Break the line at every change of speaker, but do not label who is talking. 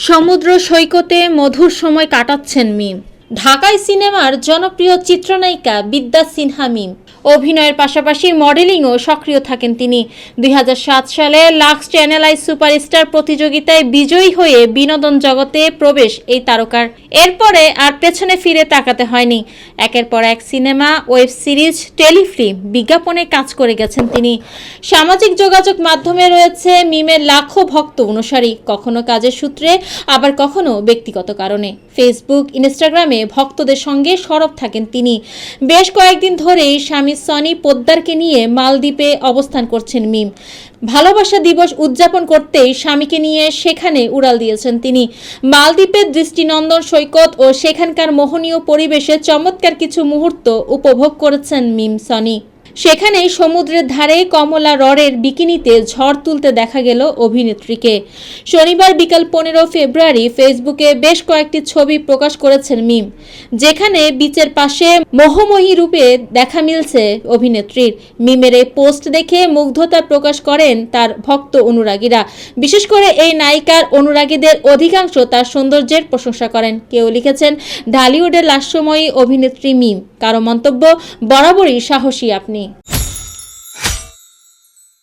সমুদ্র সৈকতে মধুর সময় কাটাচ্ছেন মিম। ঢাকায় সিনেমার জনপ্রিয় চিত্রনায়িকা বিদ্যা সিনহা মিম। অভিনয়ের পাশাপাশি মডেলিংও সক্রিয় থাকেন তিনি। 2007 সালে লাক্স চ্যানেল আই সুপারস্টার প্রতিযোগিতায় বিজয়ী হয়ে বিনোদন জগতে প্রবেশ এই তারকার। এরপরে আর পেছনে ফিরে তাকাতে হয়নি। একের পর এক সিনেমা, ওয়েব সিরিজ, টেলিফিল্ম, বিজ্ঞাপনে কাজ করে গেছেন তিনি। সামাজিক যোগাযোগ মাধ্যমে রয়েছে মিমের লাখো ভক্ত অনুসারী, কখনো কাজের সূত্রে, আবার কখনো ব্যক্তিগত কারণে। ফেসবুক, ইনস্টাগ্রামে ভক্তদের সঙ্গে সরব থাকেন তিনি। বেশ কয়েকদিন ধরেই স্বামী সনি পোদ্দারকে নিয়ে মালদ্বীপে অবস্থান করছেন মিম। ভালোবাসা দিবস উদযাপন করতেই স্বামীকে নিয়ে সেখানে উড়াল দিয়েছেন তিনি। মালদ্বীপের দৃষ্টিনন্দন সৈকত ও সেখানকার মোহনীয় পরিবেশে চমৎকার কিছু মুহূর্ত উপভোগ করেছেন মিম সনি। সেখানেই সমুদ্রের ধারে কমলা রডের বিকিনিতে ঝড় তুলতে দেখা গেল অভিনেত্রীকে। শনিবার বিকাল 15 ফেব্রুয়ারি ফেসবুকে বেশ কয়েকটি ছবি প্রকাশ করেছেন মিম, যেখানে বিচের পাশে মোহময়ী রূপে দেখা মিলছে অভিনেত্রীর। মিমের এই পোস্ট দেখে মুগ্ধতা প্রকাশ করেন তার ভক্ত অনুরাগীরা। বিশেষ করে এই নায়িকার অনুরাগীদের অধিকাংশ তার সৌন্দর্যের প্রশংসা করেন। কেউ লিখেছেন, ঢালিউডের লাস্যময়ী অভিনেত্রী মিম। কারো মন্তব্য, বরাবরই সাহসী আপনি।